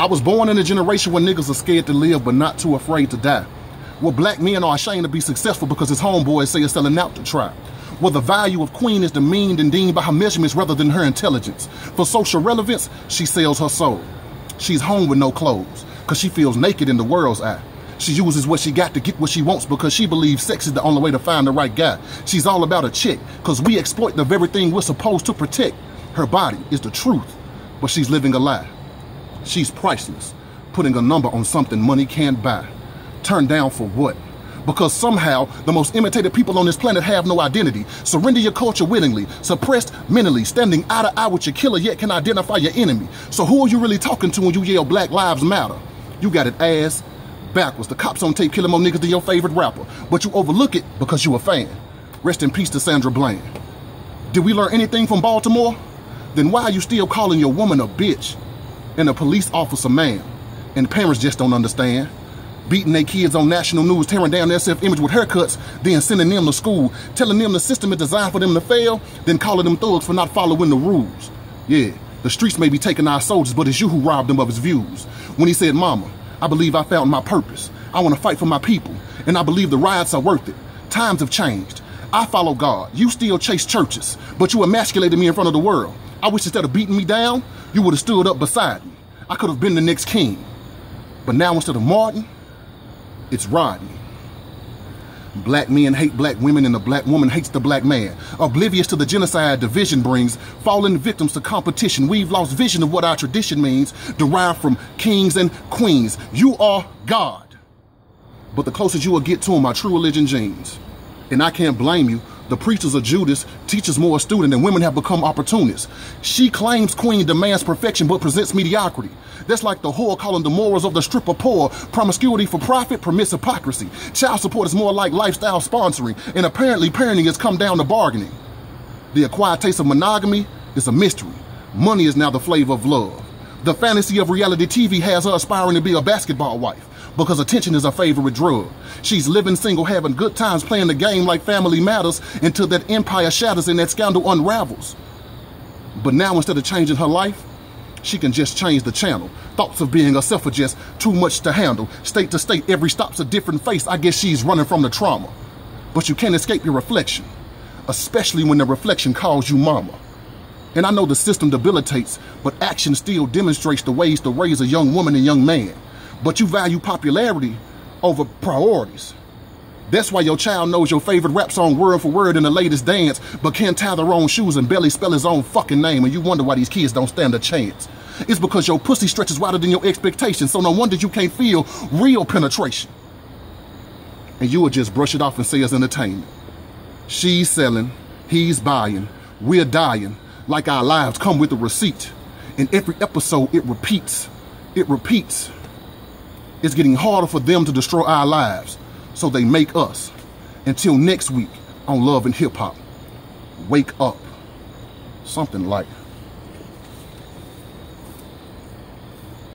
I was born in a generation where niggas are scared to live but not too afraid to die. Where black men are ashamed to be successful because his homeboys say it's selling out to try. Where the value of queen is demeaned and deemed by her measurements rather than her intelligence. For social relevance, she sells her soul. She's home with no clothes because she feels naked in the world's eye. She uses what she got to get what she wants because she believes sex is the only way to find the right guy. She's all about a chick because we exploit the very thing we're supposed to protect. Her body is the truth, but she's living a lie. She's priceless, putting a number on something money can't buy. Turned down for what? Because somehow the most imitated people on this planet have no identity. Surrender your culture willingly, suppressed mentally, standing eye to eye with your killer yet can identify your enemy. So who are you really talking to when you yell Black Lives Matter? You got it ass backwards. The cops on tape killing more niggas than your favorite rapper, but you overlook it because you a fan. Rest in peace to Sandra Bland. Did we learn anything from Baltimore? Then why are you still calling your woman a bitch and a police officer man? And parents just don't understand. Beating their kids on national news, tearing down their self-image with haircuts, then sending them to school, telling them the system is designed for them to fail, then calling them thugs for not following the rules. Yeah, the streets may be taking our soldiers, but it's you who robbed them of his views. When he said, "Mama, I believe I found my purpose. I want to fight for my people, and I believe the riots are worth it. Times have changed. I follow God. You still chase churches, but you emasculated me in front of the world. I wish instead of beating me down, you would have stood up beside me. I could have been the next king. But now instead of Martin, it's Rodney." Black men hate black women and the black woman hates the black man. Oblivious to the genocide division brings, fallen victims to competition. We've lost vision of what our tradition means, derived from kings and queens. You are God. But the closest you will get to him are true religion genes. And I can't blame you. The preachers are Judas, teachers more a student, and women have become opportunists. She claims queen demands perfection but presents mediocrity. That's like the whore calling the morals of the stripper poor. Promiscuity for profit permits hypocrisy. Child support is more like lifestyle sponsoring, and apparently parenting has come down to bargaining. The acquired taste of monogamy is a mystery. Money is now the flavor of love. The fantasy of reality TV has her aspiring to be a basketball wife because attention is her favorite drug. She's living single, having good times, playing the game like Family Matters until that empire shatters and that scandal unravels. But now instead of changing her life, she can just change the channel. Thoughts of being herself are just too much to handle. State to state, every stop's a different face. I guess she's running from the trauma. But you can't escape your reflection, especially when the reflection calls you mama. And I know the system debilitates, but action still demonstrates the ways to raise a young woman and young man. But you value popularity over priorities. That's why your child knows your favorite rap song word for word in the latest dance, but can't tie their own shoes and barely spell his own fucking name, and you wonder why these kids don't stand a chance. It's because your pussy stretches wider than your expectations, so no wonder you can't feel real penetration. And you will just brush it off and say it's entertainment. She's selling, he's buying, we're dying, like our lives come with a receipt. In every episode, it repeats. It repeats. It's getting harder for them to destroy our lives, so they make us. Until next week on Love and Hip Hop, wake up. Something like